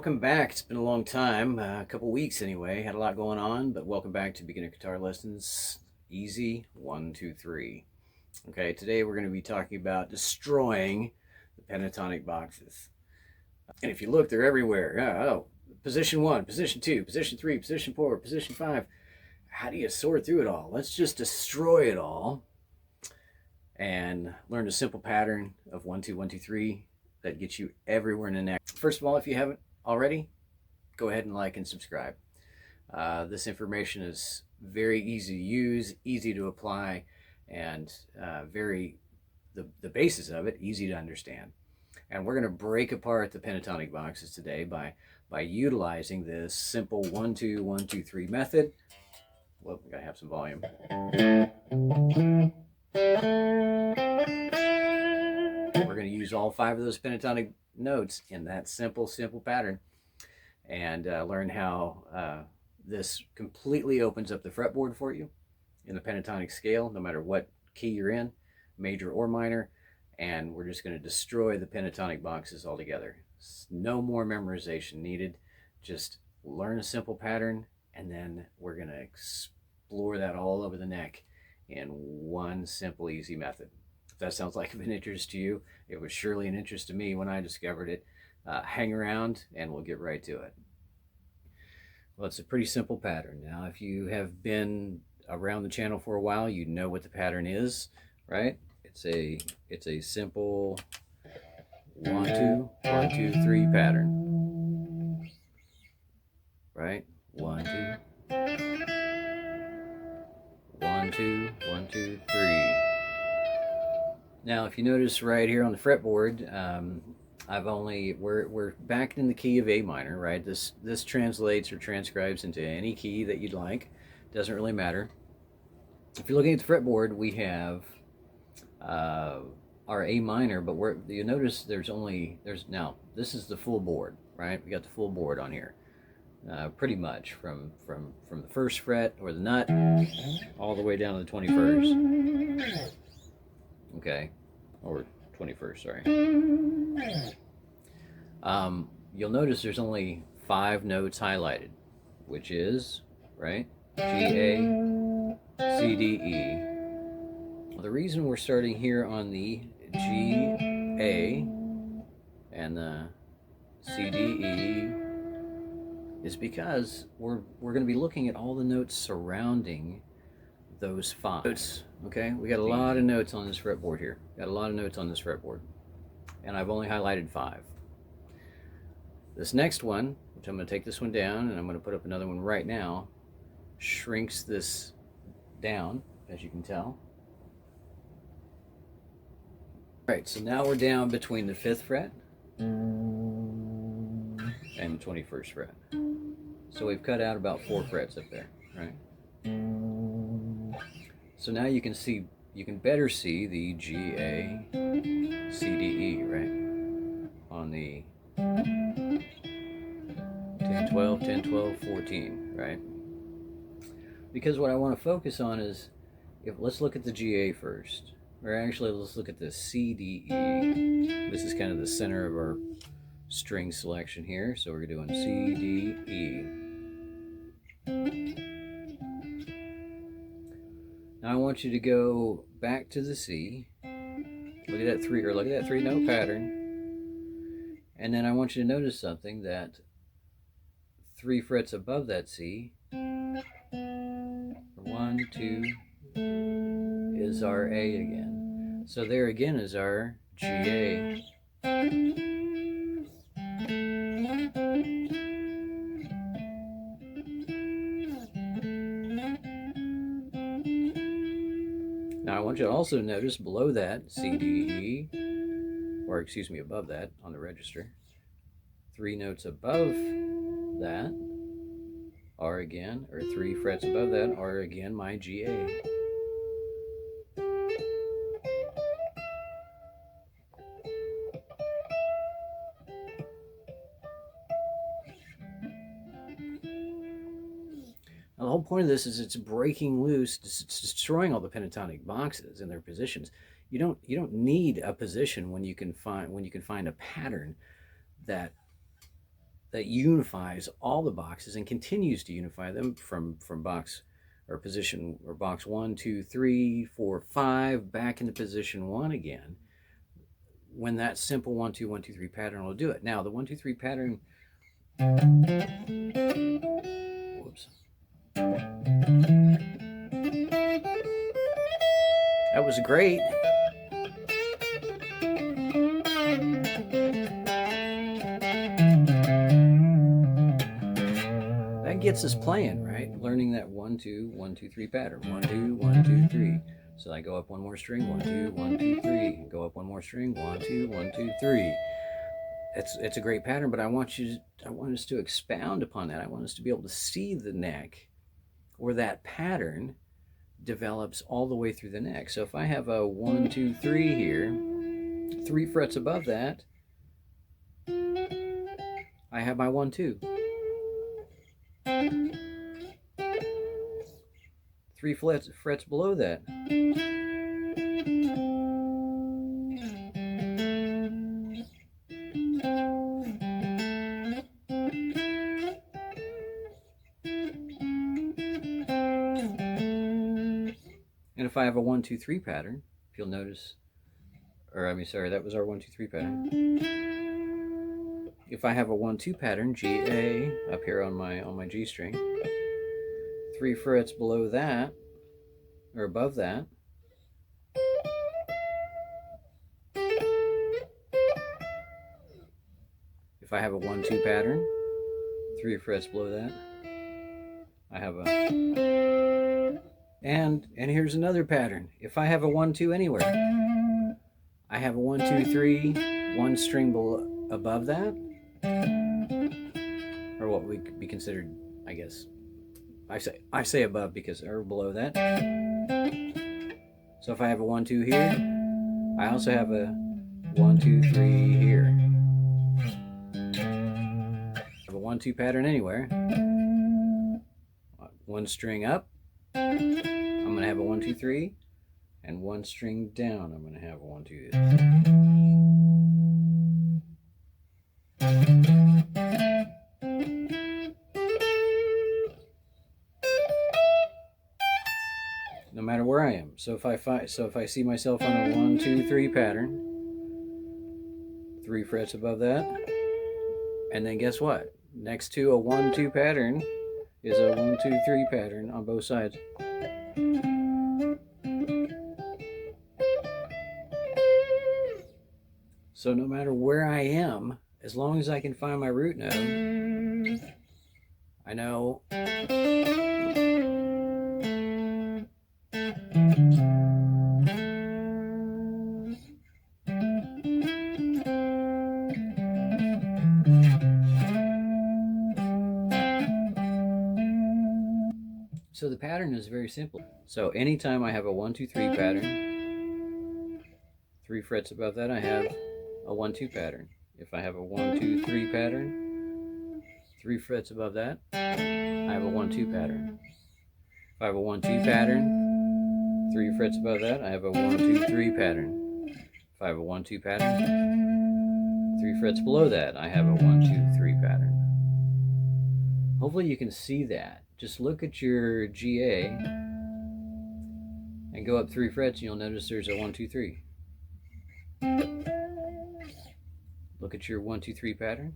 welcome back. It's been a long time, a couple weeks anyway. Had a lot going on, but welcome back to Beginner Guitar Lessons Easy 1, 2, 3. Okay, today we're going to be talking about destroying the pentatonic boxes. And if you look, they're everywhere. Position 1, position 2, position 3, position 4, position 5. How do you sort through it all? Let's just destroy it all and learn a simple pattern of 1, 2, 1, 2, 3 that gets you everywhere in the neck. First of all, if you haven't already, go ahead and like and subscribe. This information is very easy to use, easy to apply, and the basis of it easy to understand. And we're going to break apart the pentatonic boxes today by utilizing this simple 1, 2, 1, 2, 3 method. Well, we gotta have some volume. We're going to use all 5 of those pentatonic notes in that simple pattern and learn how this completely opens up the fretboard for you in the pentatonic scale, no matter what key you're in, major or minor. And we're just going to destroy the pentatonic boxes altogether. No more memorization needed. Just learn a simple pattern, and then we're going to explore that all over the neck in one simple, easy method. If that sounds like of an interest to you, it was surely an interest to me when I discovered it. Hang around and we'll get right to it. Well, it's a pretty simple pattern. Now, if you have been around the channel for a while, you know what the pattern is, right? It's a simple 1, 2, 1, 2, 3 pattern, right? 1, 2, 1, 2, 1, 2, 3. Now, if you notice right here on the fretboard, we're back in the key of A minor, right? This translates or transcribes into any key that you'd like. Doesn't really matter. If you're looking at the fretboard, we have our A minor, but you notice now this is the full board, right? We got the full board on here, pretty much from the first fret or the nut all the way down to the 21st. Okay, or 21st, sorry. You'll notice there's only 5 notes highlighted, which is, right, G, A, C, D, E. Well, the reason we're starting here on the G, A, and the C, D, E is because we're going to be looking at all the notes surrounding those 5 notes. Okay, we got a lot of notes on this fretboard here. Got a lot of notes on this fretboard, and I've only highlighted 5. This next one, which I'm going to take this one down, and I'm going to put up another one right now, shrinks this down, as you can tell. All right, so now we're down between the 5th fret and the 21st fret. So we've cut out about 4 frets up there, right? So now you can better see the G, A, C, D, E, right? On the 10, 12, 10, 12, 14, right? Because what I want to focus on is, let's look at the G, A first. Or actually, let's look at the C, D, E. This is kind of the center of our string selection here. So we're doing C, D, E. Now I want you to go back to the C. Look at that 3 note pattern. And then I want you to notice something, that 3 frets above that C, 1, 2, is our A again. So there again is our G, A. Now I want you to also notice below that, C, D, E, or excuse me, above that on the register, 3 notes above that are again, or 3 frets above that are again my G, A. Now, the whole point of this is it's breaking loose, it's destroying all the pentatonic boxes in their positions. You don't need a position when you can find a pattern that that unifies all the boxes and continues to unify them from box or position or box 1, 2, 3, 4, 5 back into position 1 again. When that simple 1, 2, 1, 2, 3 pattern will do it. Now the 1, 2, 3 pattern. Whoops. That was great. That gets us playing, right? Learning that 1, 2, 1, 2, 3 pattern. 1, 2, 1, 2, 3. So I go up one more string. 1, 2, 1, 2, 3. Go up one more string. 1, 2, 1, 2, 3. It's a great pattern, but I want us to expound upon that. I want us to be able to see the neck, or that pattern develops all the way through the neck. So if I have a 1, 2, 3 here, 3 frets above that, I have my 1, 2. 3 frets below that. And if I have a 1, 2, 3 pattern, if you'll notice, that was our 1, 2, 3 pattern. If I have a 1, 2 pattern, G, A, up here on my G string, 3 frets below that, or above that, if I have a 1, 2 pattern, 3 frets below that, I have a, and here's another pattern. If I have a 1, 2 anywhere, I have a 1, 2, 3, 1 string above that, or what would be considered, I guess, I say above because, or below that. So if I have a 1, 2 here, I also have a 1, 2, 3 here. I have a 1, 2 pattern anywhere. 1 string up, I'm going to have a 1, 2, 3, and 1 string down, I'm going to have a 1, 2. No matter where I am. So if I see myself on a 1, 2, 3 pattern, 3 frets above that, and then guess what? Next to a 1, 2 pattern is a 1, 2, 3 pattern on both sides. So no matter where I am, as long as I can find my root note, I know so the pattern is very simple. So anytime I have a 1, 2, 3 pattern, 3 frets above that, I have a 1, 2 pattern. If I have a 1, 2, 3 pattern, 3 frets above that, I have a 1, 2 pattern. If I have a 1, 2 pattern, 3 frets above that, I have a 1, 2, 3 pattern. If I have a 1, 2 pattern, 3 frets below that, I have a 1, 2, 3 pattern. Hopefully you can see that. Just look at your GA and go up 3 frets and you'll notice there's a 1, 2, 3. Look at your 1, 2, 3 pattern.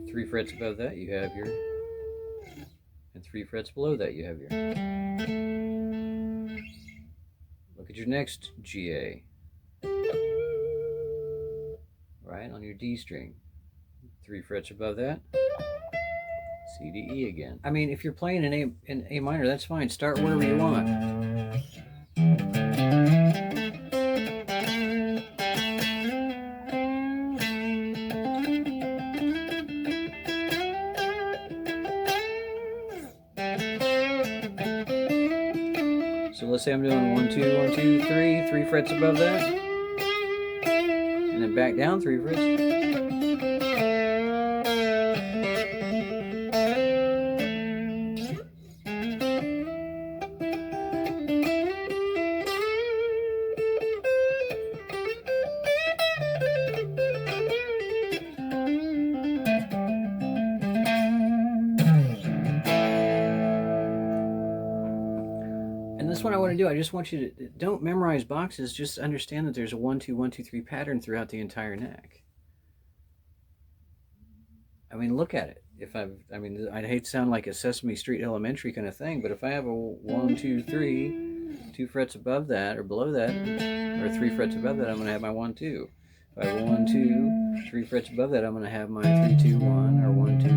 3 frets above that you have your, and 3 frets below that you have your. Look at your next GA. Right on your D string. 3 frets above that. C, D, E again. I mean, if you're playing in A minor, that's fine. Start wherever you want. So let's say I'm doing 1, 2, 1, 2, 3, 3 frets above that, and then back down 3 frets. what I want to do. I just want you to don't memorize boxes. Just understand that there's a 1 2 1 2 3 pattern throughout the entire neck. I mean, look at it. I mean, I'd hate to sound like a Sesame Street Elementary kind of thing, but if I have a 1 2 3, 2 frets above that or below that, or 3 frets above that, I'm going to have my 1 2. If I have a 1 2, 3 frets above that, I'm going to have my 3 2 1 or 1 2 3.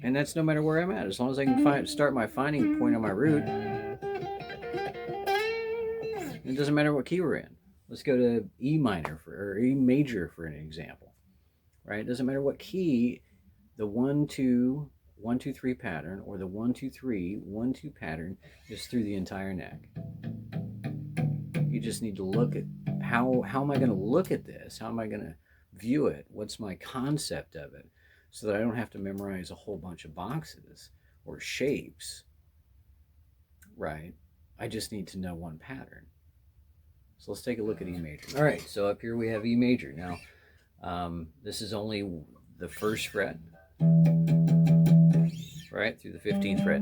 And that's no matter where I'm at. As long as I can start my finding point on my root, it doesn't matter what key we're in. Let's go to E minor or E major for an example, right? It doesn't matter what key, the 1 2 1 2 3 pattern or the 1 2 3 1 2 pattern is through the entire neck. You just need to look at how am I going to look at this? How am I going to view it? What's my concept of it? So that I don't have to memorize a whole bunch of boxes or shapes, right? I just need to know one pattern. So let's take a look at E major. All right, so up here we have E major. Now, this is only the first fret, right, through the 15th fret.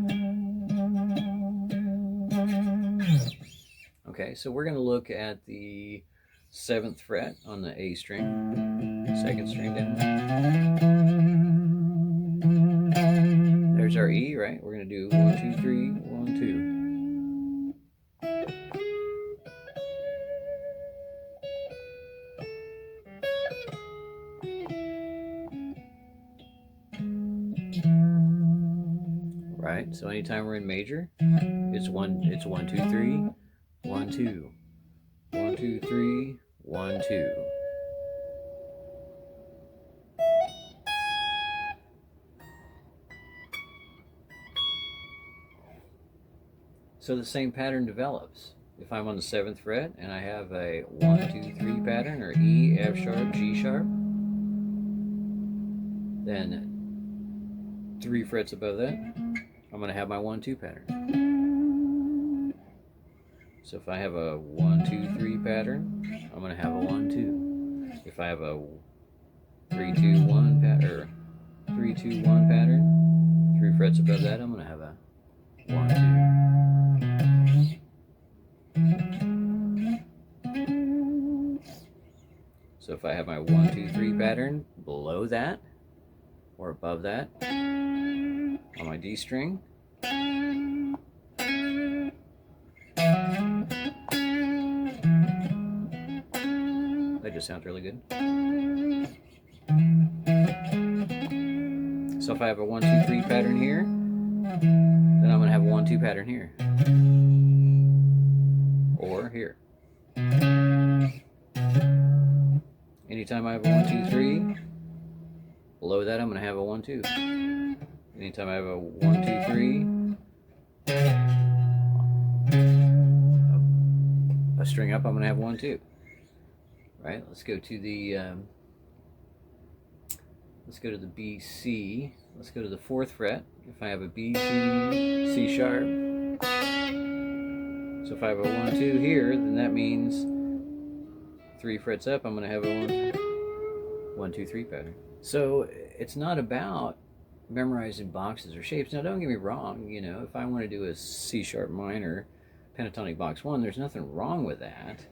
Okay, so we're going to look at the 7th fret on the A string, 2nd string down. There's our E, right? We're going to do 1 2 3 1 2. Right? So anytime we're in major, it's 1 2 3 1 2. 1 2 3 1 2. So the same pattern develops. If I'm on the 7th fret and I have a 1 2 3 pattern, or E, F sharp, G sharp, then 3 frets above that, I'm going to have my 1 2 pattern. So if I have a 1 2 3 pattern, I'm going to have a 1 2. If I have a 3 2 1 pattern, or 3 2 1 pattern, 3 frets above that, I'm going to have a 1 2. So if I have my 1 2 3 pattern below that or above that on my D string, that just sounds really good. So if I have a 1 2 3 pattern here, then I'm going to have a 1 2 pattern here, or here. Anytime I have a 1 2 3, below that I'm going to have a 1 2. Anytime I have a 1 2 3, a string up, I'm going to have 1 2. Right? Let's go to the B C. Let's go to the 4th fret. If I have a B C C sharp, so if I have a 1 2 here, then that means 3 frets up, I'm going to have a 1 2 3 pattern. So it's not about memorizing boxes or shapes. Now, don't get me wrong. You know, if I want to do a C sharp minor pentatonic box 1, there's nothing wrong with that,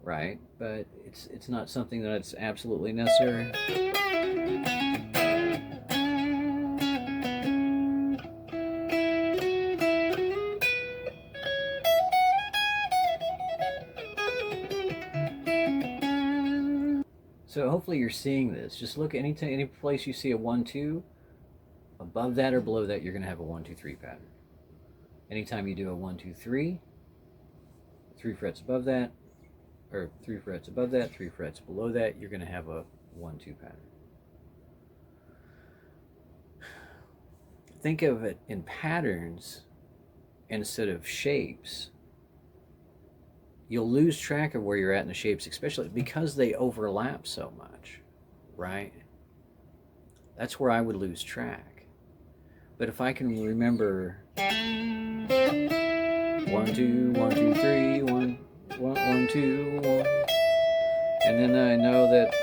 right? But it's not something that's absolutely necessary. So hopefully you're seeing this. Just look any place you see a 1 2, above that or below that, you're going to have a 1 2 3 pattern. Anytime you do a 1 2 3, 3 frets above that, or 3 frets above that, 3 frets below that, you're going to have a 1 2 pattern. Think of it in patterns instead of shapes. You'll lose track of where you're at in the shapes, especially because they overlap so much, right? that's where I would lose track. But if I can remember 1 2 1 2 3 1 1 1 2 1, and then I know that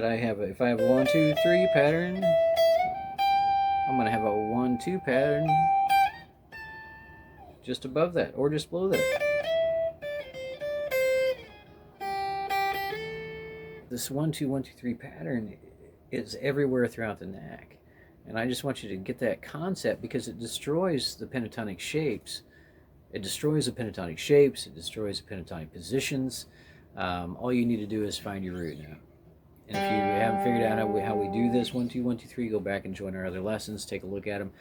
I have if I have a 1 2 3 pattern, I'm gonna have a 1 2 pattern just above that or just below that. This 1 2 1 2 3 pattern is everywhere throughout the neck, and I just want you to get that concept because it destroys the pentatonic shapes. It destroys the pentatonic shapes. It destroys the pentatonic positions. All you need to do is find your root now. And if you haven't figured out how we do this 1 2 1 2 3, go back and join our other lessons. Take a look at them.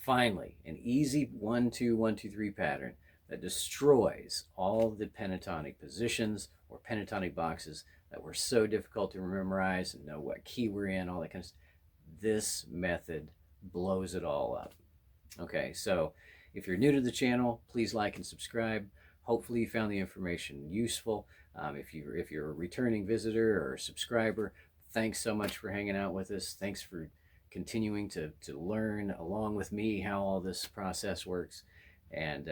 Finally, an easy 1 2 1 2 3 pattern that destroys all the pentatonic positions or pentatonic boxes that were so difficult to memorize and know what key we're in, all that kind of stuff. This method blows it all up. Okay, so if you're new to the channel, please like and subscribe. Hopefully you found the information useful. If you're a returning visitor or a subscriber, thanks so much for hanging out with us. Thanks for continuing to learn along with me how all this process works. And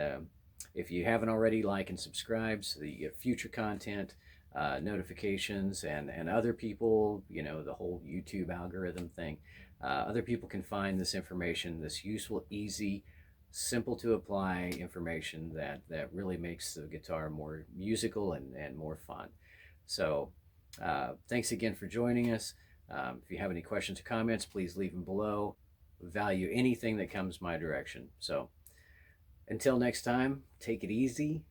if you haven't already, like and subscribe so that you get future content, notifications, and other people, you know, the whole YouTube algorithm thing. Other people can find this information, this useful, easy, simple to apply information that really makes the guitar more musical and more fun. So thanks again for joining us. If you have any questions or comments, please leave them below. Value anything that comes my direction. So until next time, take it easy.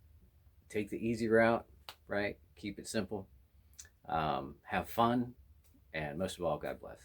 Take the easy route, right? Keep it simple. Have fun. And most of all, God bless.